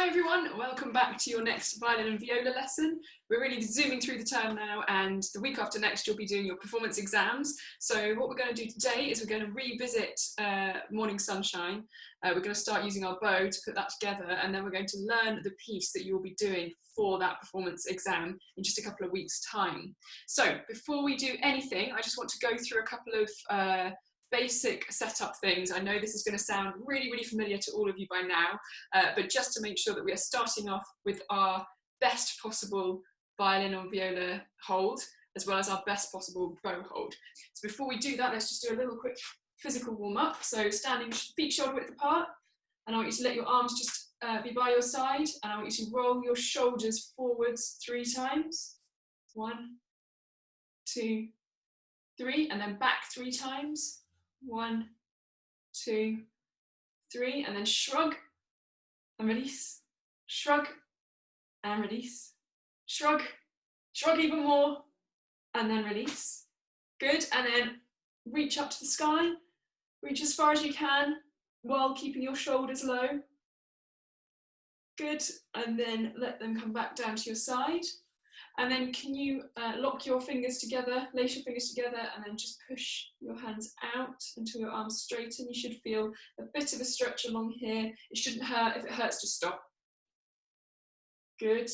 Hi everyone, welcome back to your next violin and viola lesson. We're really zooming through the term now, and the week after next you'll be doing your performance exams. So what we're going to do today is we're going to revisit Morning Sunshine. We're going to start using our bow to put that together, and then we're going to learn the piece that you'll be doing for that performance exam in just a couple of weeks' time. So before we do anything, I just want to go through a couple of basic setup things. I know this is going to sound really familiar to all of you by now, but just to make sure that we are starting off with our best possible violin or viola hold, as well as our best possible bow hold. So before we do that, let's just do a little quick physical warm-up. So standing feet shoulder width apart, and I want you to let your arms just be by your side, and I want you to roll your shoulders forwards 3 times. 1, 2, 3, and then back 3 times. 1, 2, 3, and then shrug and release, shrug and release, shrug, shrug even more, and then release. Good, and then reach up to the sky, reach as far as you can while keeping your shoulders low. Good, and then let them come back down to your side. And then can you lock your fingers together, lace your fingers together, and then just push your hands out until your arms straighten. You should feel a bit of a stretch along here. It shouldn't hurt. If it hurts, just stop. Good.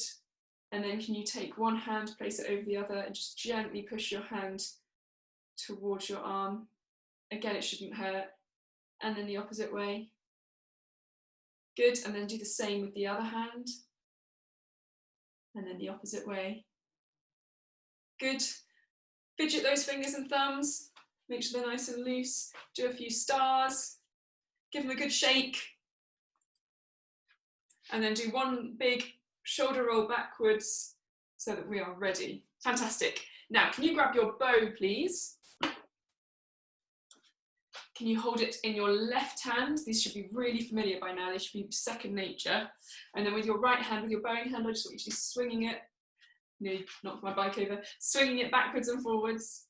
And then can you take one hand, place it over the other, and just gently push your hand towards your arm. Again, it shouldn't hurt. And then the opposite way. Good. And then do the same with the other hand. And then the opposite way. Good. Fidget those fingers and thumbs. Make sure they're nice and loose. Do a few stars. Give them a good shake. And then do one big shoulder roll backwards so that we are ready. Fantastic. Now, can you grab your bow, please? Can you hold it in your left hand? These should be really familiar by now. They should be second nature. And then with your right hand, with your bowing hand, I just want you to be swinging it. Nearly knocked my bike over. Swinging it backwards and forwards.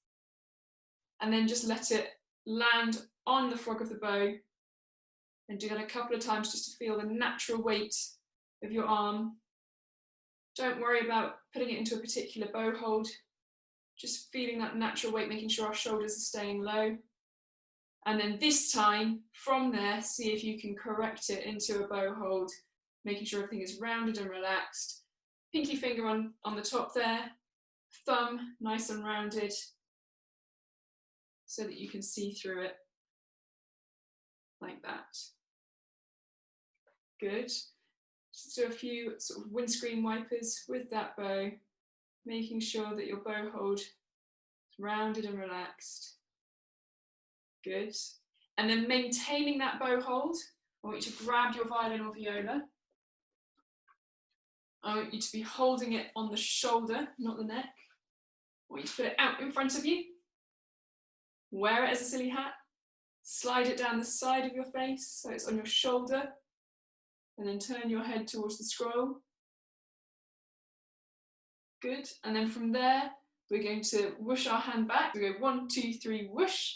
And then just let it land on the frog of the bow. And do that a couple of times just to feel the natural weight of your arm. Don't worry about putting it into a particular bow hold. Just feeling that natural weight, making sure our shoulders are staying low. And then this time, from there, see if you can correct it into a bow hold, making sure everything is rounded and relaxed. Pinky finger on the top there, thumb nice and rounded, so that you can see through it, like that. Good. Just do a few sort of windscreen wipers with that bow, making sure that your bow hold is rounded and relaxed. Good. And then maintaining that bow hold, I want you to grab your violin or viola. I want you to be holding it on the shoulder, not the neck. I want you to put it out in front of you. Wear it as a silly hat. Slide it down the side of your face so it's on your shoulder. And then turn your head towards the scroll. Good. And then from there, we're going to whoosh our hand back. We go 1, 2, 3, whoosh.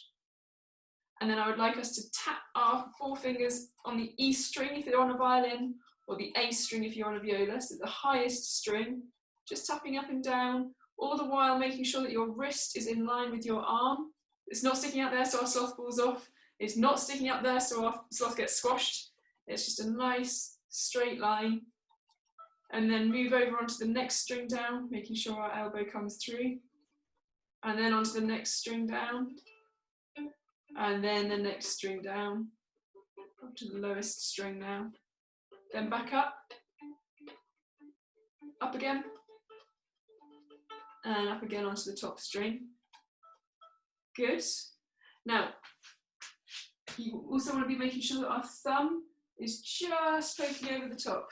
And then I would like us to tap our 4 fingers on the E string if you're on a violin, or the A string if you're on a viola, so the highest string, just tapping up and down, all the while making sure that your wrist is in line with your arm. It's not sticking out there so our sloth falls off. It's not sticking up there so our sloth gets squashed. It's just a nice straight line. And then move over onto the next string down, making sure our elbow comes through. And then onto the next string down. And then the next string down, up to the lowest string now. Then back up again, and up again onto the top string. Good. Now, you also want to be making sure that our thumb is just poking over the top.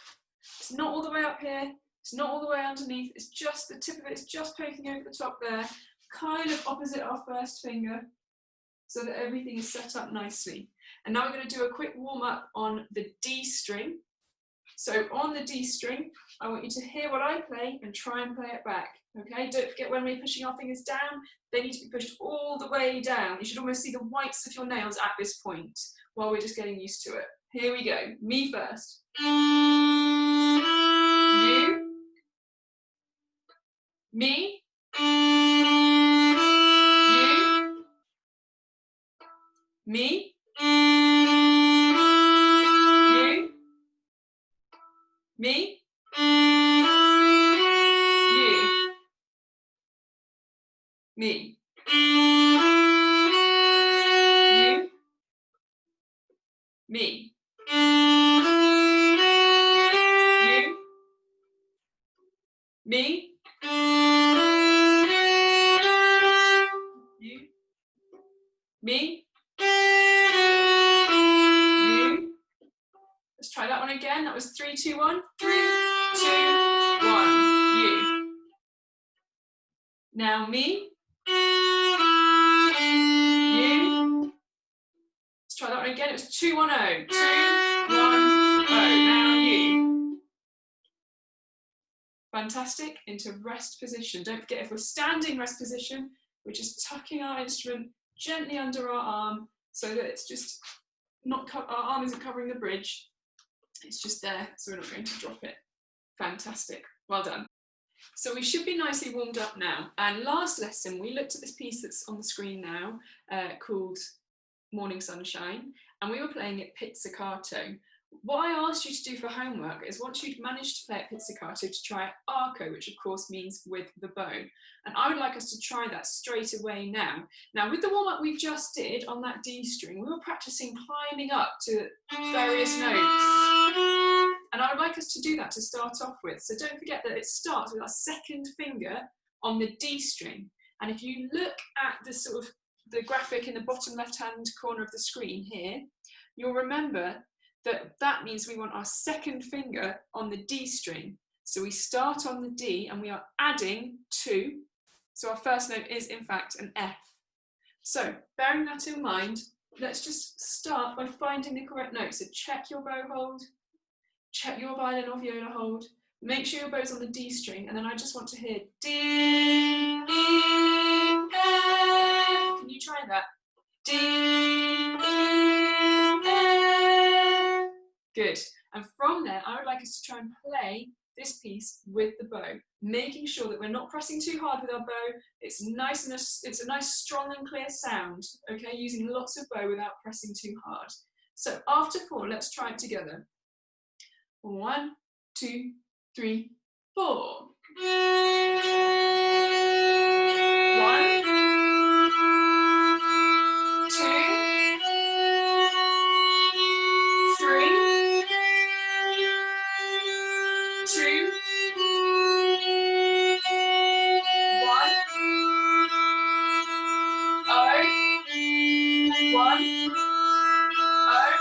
It's not all the way up here, it's not all the way underneath, it's just the tip of it is just poking over the top there, kind of opposite our first finger, so that everything is set up nicely. And now we're going to do a quick warm up on the D string. So on the D string, I want you to hear what I play and try and play it back. Okay, don't forget when we're pushing our fingers down, they need to be pushed all the way down. You should almost see the whites of your nails at this point while we're just getting used to it. Here we go, me first. me, you, me, you, me, you, me, you, me, you, me, you, me, you. Let's try that one again. That was 3, 2, 1. 3, 2, 1. You. Now me. You. Let's try that one again. It was 2, 1, 0. 2, 1, 0. Now you. Fantastic. Into rest position. Don't forget, if we're standing rest position, we're just tucking our instrument gently under our arm so that it's just not, our arm isn't covering the bridge. It's just there, so we're not going to drop it. Fantastic. Well done. So we should be nicely warmed up now. And last lesson, we looked at this piece that's on the screen now called Morning Sunshine, and we were playing it pizzicato. What I asked you to do for homework is, once you'd managed to play it pizzicato, to try arco, which of course means with the bow. And I would like us to try that straight away now. Now, with the warm-up we just did on that D string, we were practicing climbing up to various notes. And I would like us to do that to start off with. So don't forget that it starts with our second finger on the D string. And if you look at the sort of the graphic in the bottom left-hand corner of the screen here, you'll remember that that means we want our second finger on the D string. So we start on the D and we are adding 2. So our first note is in fact an F. So bearing that in mind, let's just start by finding the correct note. So check your bow hold, check your violin or viola hold, make sure your bow's on the D string, and then I just want to hear D, E, F. Can you try that? D, E, F. Good. And from there, I would like us to try and play this piece with the bow, making sure that we're not pressing too hard with our bow. It's nice, and it's a nice, strong and clear sound, okay, using lots of bow without pressing too hard. So after 4, let's try it together. 1, 2, 3, 4. 1, 2, 3, 2, 1, 0, 1,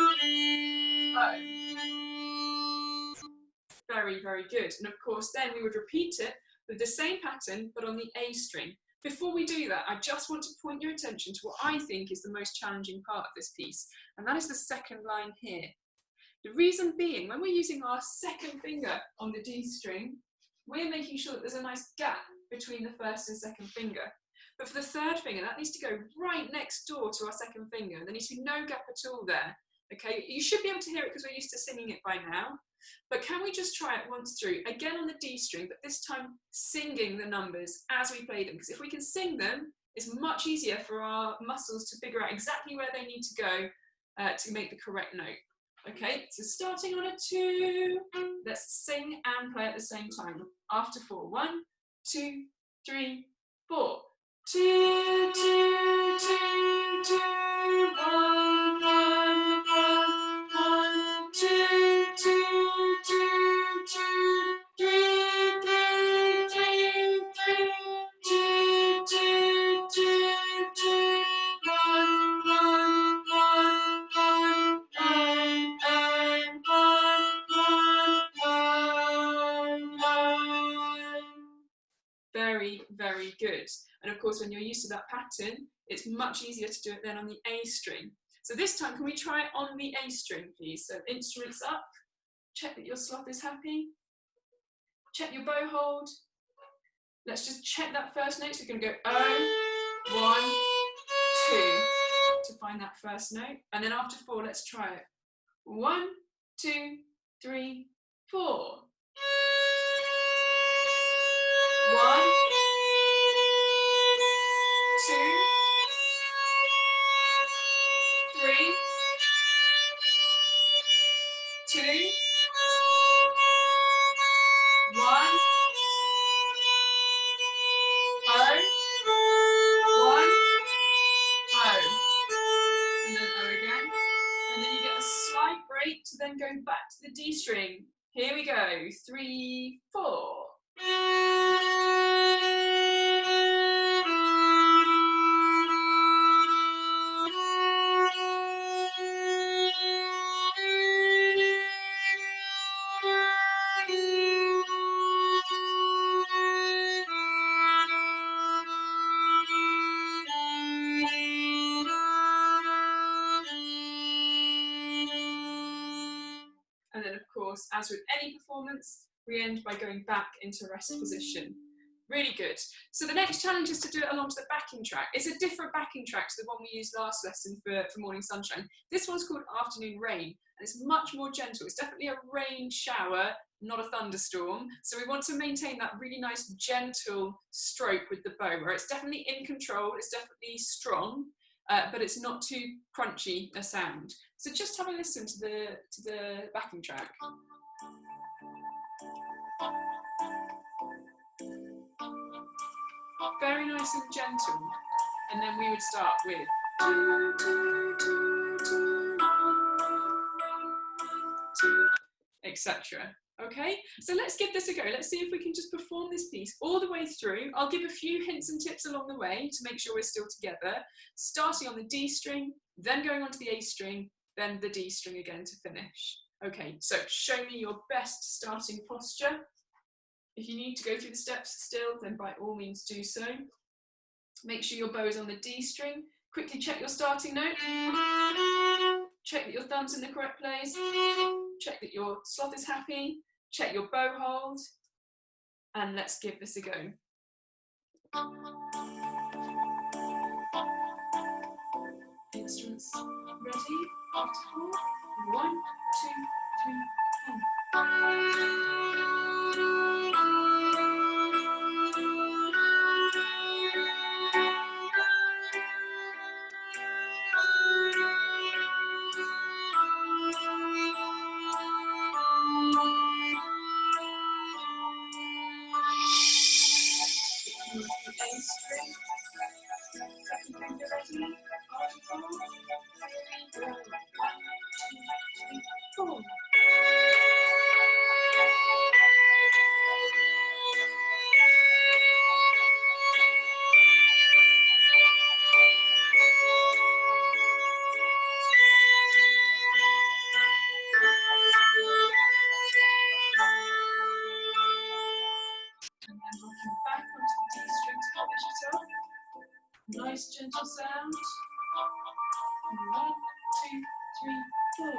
0, 0. Very, very good. And of course, then we would repeat it with the same pattern, but on the A string. Before we do that, I just want to point your attention to what I think is the most challenging part of this piece, and that is the second line here. The reason being, when we're using our second finger on the D string, we're making sure that there's a nice gap between the first and second finger. But for the third finger, that needs to go right next door to our second finger. There needs to be no gap at all there. Okay, you should be able to hear it because we're used to singing it by now. But can we just try it once through, again on the D string, but this time singing the numbers as we play them? Because if we can sing them, it's much easier for our muscles to figure out exactly where they need to go to make the correct note. Okay, so starting on a 2, let's sing and play at the same time. After 4, 1, 2, 3, 4. 2, 2, 2, 2, 1, 1, 1, 1, 2, 2, 2, 2, 3, 3, 3, 3, 2, 2, 2, 2, 1, 1, 1. Very, very good. And of course, when you're used to that pattern, it's much easier to do it then on the A string. So this time, can we try it on the A string, please? So instruments up, check that your sloth is happy, check your bow hold. Let's just check that first note. So we're going to go 0, 1, 2 to find that first note. And then after 4, let's try it. 1, 2, 3, 4. 1, then going back to the D string. Here we go, 3, 4. And then, of course, as with any performance, we end by going back into rest position. Really good. So the next challenge is to do it along to the backing track. It's a different backing track to the one we used last lesson for Morning Sunshine. This one's called Afternoon Rain, and it's much more gentle. It's definitely a rain shower, not a thunderstorm. So we want to maintain that really nice, gentle stroke with the bow, where it's definitely in control, it's definitely strong, but it's not too crunchy a sound. So just have a listen to the backing track. Very nice and gentle. And then we would start with etc. Okay, so let's give this a go. Let's see if we can just perform this piece all the way through. I'll give a few hints and tips along the way to make sure we're still together, starting on the D string, then going on to the A string, then the D string again to finish. Okay, so show me your best starting posture. If you need to go through the steps still, then by all means do so. Make sure your bow is on the D string. Quickly check your starting note. Check that your thumb's in the correct place. Check that your sloth is happy. Check your bow hold. And let's give this a go. Instruments ready? After 4. 1, 2, 3, and back onto the D string to finish it off. Nice gentle sound. 1, 2, 3, 4.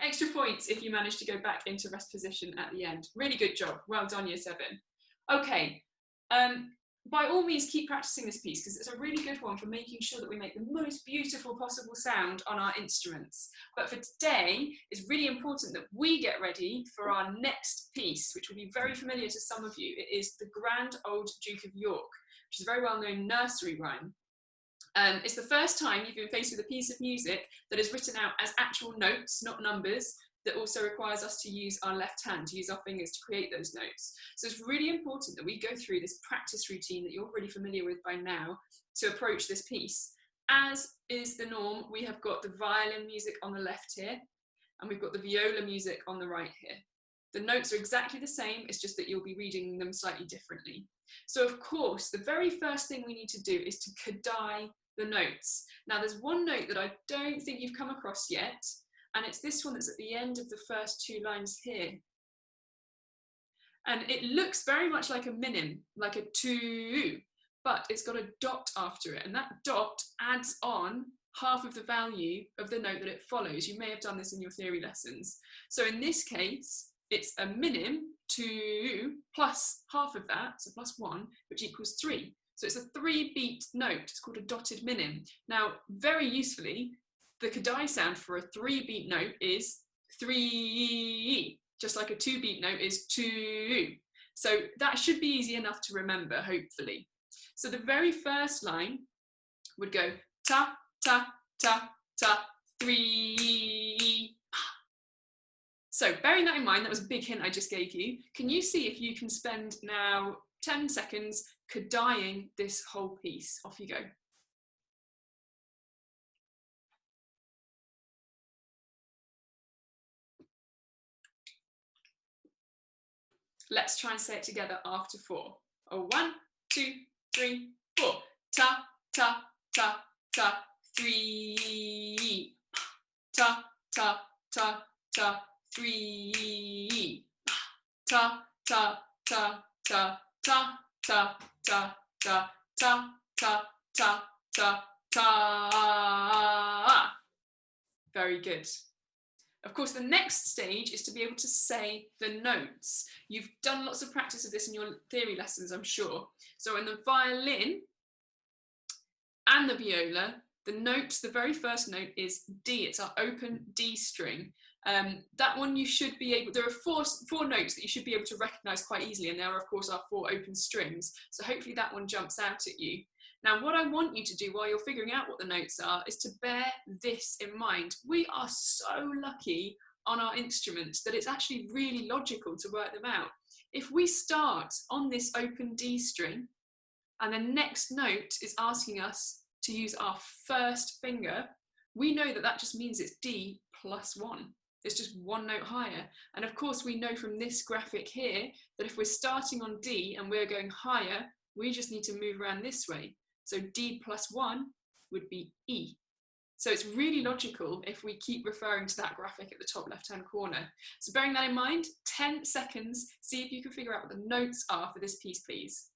Extra points if you manage to go back into rest position at the end. Really good job. Well done, Year 7. Okay, by all means keep practicing this piece because it's a really good one for making sure that we make the most beautiful possible sound on our instruments. But for today, it's really important that we get ready for our next piece, which will be very familiar to some of you. It is The Grand Old Duke of York, which is a very well-known nursery rhyme. It's the first time you've been faced with a piece of music that is written out as actual notes, not numbers, that also requires us to use our left hand, to use our fingers to create those notes. So it's really important that we go through this practice routine that you're already familiar with by now to approach this piece. As is the norm, we have got the violin music on the left here, and we've got the viola music on the right here. The notes are exactly the same, it's just that you'll be reading them slightly differently. So of course, the very first thing we need to do is to kadai the notes. Now there's one note that I don't think you've come across yet, and it's this one that's at the end of the first 2 lines here. And it looks very much like a minim, like a 2, but it's got a dot after it, and that dot adds on half of the value of the note that it follows. You may have done this in your theory lessons. So in this case, it's a minim 2 plus half of that, so plus 1, which equals 3. So it's a 3-beat note. It's called a dotted minim. Now, very usefully, the kadai sound for a 3-beat note is 3, just like a 2-beat note is 2. So that should be easy enough to remember, hopefully. So the very first line would go ta, ta, ta, ta, 3. So bearing that in mind, that was a big hint I just gave you. Can you see if you can spend now 10 seconds kadaying this whole piece? Off you go. Let's try and say it together after 4. 1, 2, 3, 4. Ta, ta, ta, ta, 3. Ta, ta, ta, ta, 3. Ta, ta, ta, ta, ta, ta, ta, ta, ta, ta, ta, ta, ta. Very good. Of course, the next stage is to be able to say the notes. You've done lots of practice of this in your theory lessons, I'm sure. So in the violin and the viola, the notes, the very first note is D. It's our open D string. That one you should be able, there are four notes that you should be able to recognize quite easily, and there are of course our 4 open strings. So hopefully that one jumps out at you. Now, what I want you to do while you're figuring out what the notes are is to bear this in mind. We are so lucky on our instruments that it's actually really logical to work them out. If we start on this open D string and the next note is asking us to use our first finger, we know that that just means it's D plus 1. It's just 1 note higher. And of course, we know from this graphic here that if we're starting on D and we're going higher, we just need to move around this way. So D plus 1 would be E. So it's really logical if we keep referring to that graphic at the top left-hand corner. So bearing that in mind, 10 seconds, see if you can figure out what the notes are for this piece, please.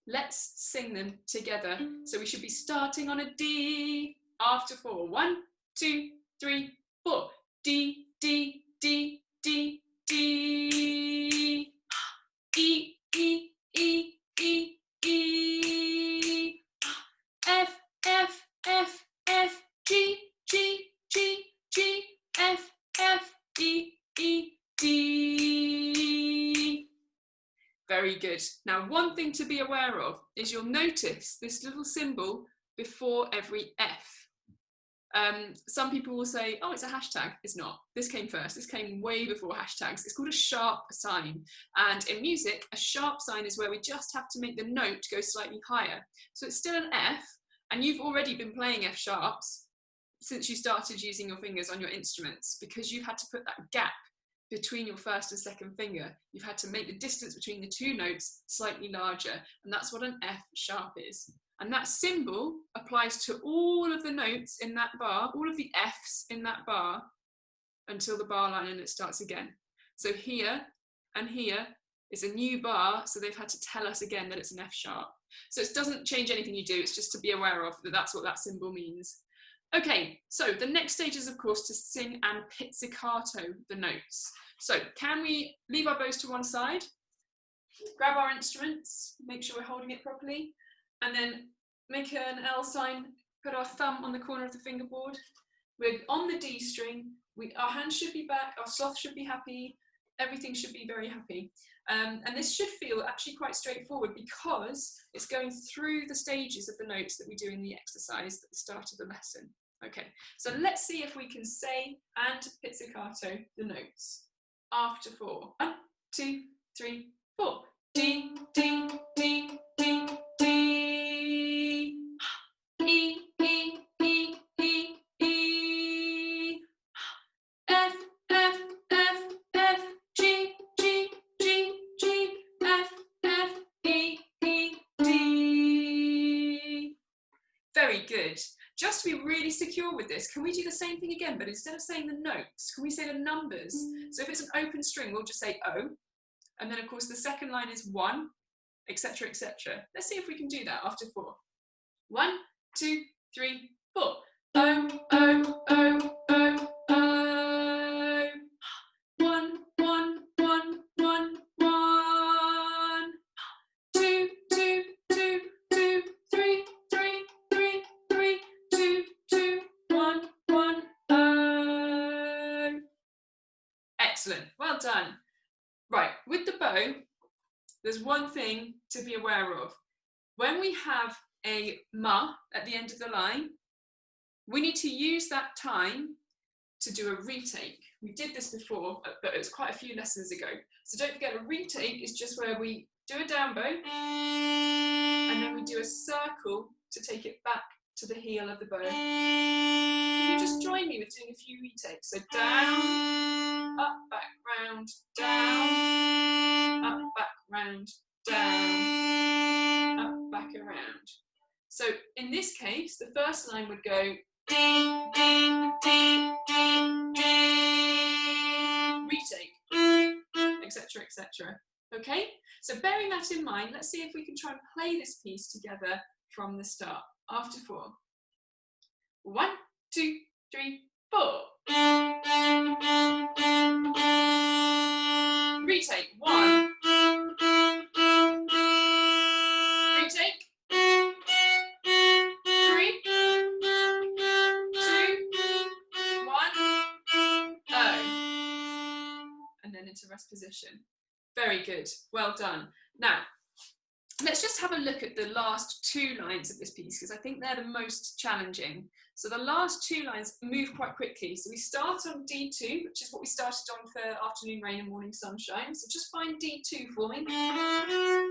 Let's sing them together. So we should be starting on a D after 4. 1, 2, 3, 4. D, D, D, D, D. E, E, E, E, E. F, F, F, F, G, G, G, G, F, F, E, E, D. Very good. Now, one thing to be aware of is you'll notice this little symbol before every F. Some people will say, oh, it's a hashtag. It's not. This came first. This came way before hashtags. It's called a sharp sign. And in music, a sharp sign is where we just have to make the note go slightly higher. So it's still an F, and you've already been playing F sharps since you started using your fingers on your instruments, because you've had to put that gap between your first and second finger. You've had to make the distance between the 2 notes slightly larger, and that's what an F sharp is. And that symbol applies to all of the notes in that bar, all of the Fs in that bar, until the bar line and it starts again. So here and here is a new bar, so they've had to tell us again that it's an F sharp. So it doesn't change anything you do, it's just to be aware of that that's what that symbol means. Okay, so the next stage is of course to sing and pizzicato the notes. So can we leave our bows to one side, grab our instruments, make sure we're holding it properly, and then make an L sign, put our thumb on the corner of the fingerboard. We're on the D string, our hands should be back, our sloth should be happy, everything should be very happy. And this should feel actually quite straightforward because it's going through the stages of the notes that we do in the exercise at the start of the lesson. Okay, so let's see if we can say and pizzicato the notes. After 4. 1, 2, 3, 4. D, D, D, D, D. E, E, E, E, E. F, F, F, F, G, G, G, G, F, F, E, E, D. Very good. Just to be really secure with this, can we do the same thing again, but instead of saying the notes, can we say the numbers? So if it's an open string, we'll just say O. And then of course the second line is 1, etc., etc. Let's see if we can do that after 4. 1, 2, 3, 4. O, O, O, O, O. 1, 1, 1, 1, 1. 2, 2, 2, 2, 3, 3, 3, 3, 2, 2, 1, 1, O. Excellent, well done. Right, with the bow, there's one thing to be aware of. When we have a ma at the end of the line, we need to use that time to do a retake. We did this before, but it was quite a few lessons ago. So don't forget, a retake is just where we do a down bow, and then we do a circle to take it back to the heel of the bow. Can you just join me with doing a few retakes? So down, up, back, round, down, up, back, round, down, up, back, around. So in this case, the first line would go D, D, D, D, D, retake, etc., etc. Okay, so bearing that in mind, let's see if we can try and play this piece together from the start. After 4. 1, 2, 3, 4. Retake. 1. Retake. 3, 2, 1. Oh. And then into rest position. Very good. Well done. Now, let's just have a look at the last 2 lines of this piece, because I think they're the most challenging. So the last 2 lines move quite quickly. So we start on D2, which is what we started on for Afternoon Rain and Morning Sunshine. So just find D2 for me,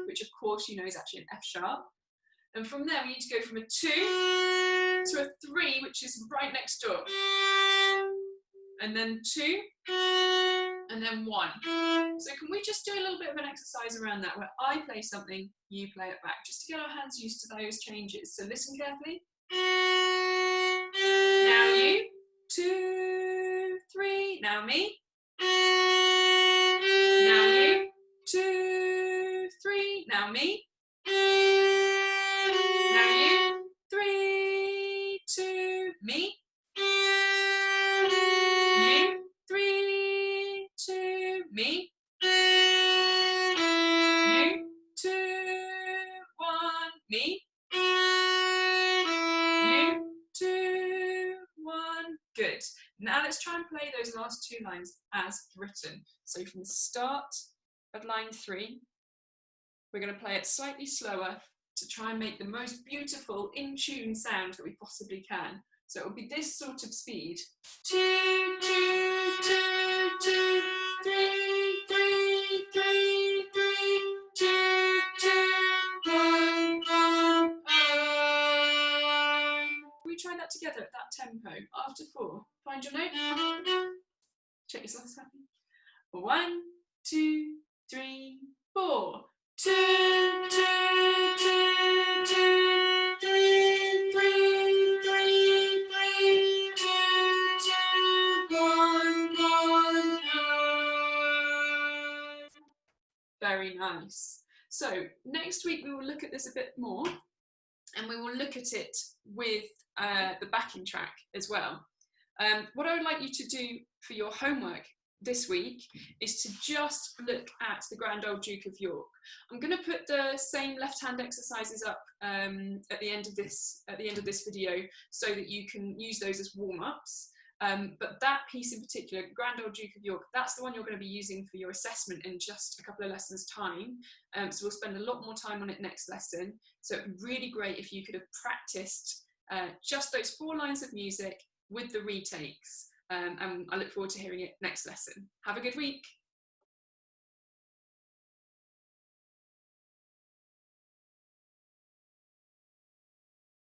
which of course you know is actually an F sharp. And from there we need to go from a 2 to a 3, which is right next door. And then 2, and then 1. So can we just do a little bit of an exercise around that, where I play something, you play it back, just to get our hands used to those changes. So listen carefully. Now you, 2, 3, now me. Now you, 2, 3, now me. Now you, 3, 2, me. You, 3, 2, me. You, 2, 1, me. You, 2, 1. Good. Now let's try and play those last 2 lines as written. So from the start of line 3, we're going to play it slightly slower to try and make the most beautiful in tune sound that we possibly can. So it will be this sort of speed. 2, 2, 2, 2, 3, 3, 3, 3, 2, 2, 1, 1. We try that together at that tempo. After 4, find your note. Check yourselves happy. 1, 2, 3, 4. 2, 2, 2, 2, 3, 3, 3, 3, 2, 2, 1, 1. Very nice. So next week we will look at this a bit more, and we will look at it with the backing track as well. What I would like you to do for your homework this week is to just look at the Grand Old Duke of York. I'm going to put the same left-hand exercises up at the end of this video, so that you can use those as warm-ups. But that piece in particular, Grand Old Duke of York, that's the one you're going to be using for your assessment in just a couple of lessons' time. So we'll spend a lot more time on it next lesson. So it'd be really great if you could have practiced just those 4 lines of music with the retakes. And I look forward to hearing it next lesson. Have a good week.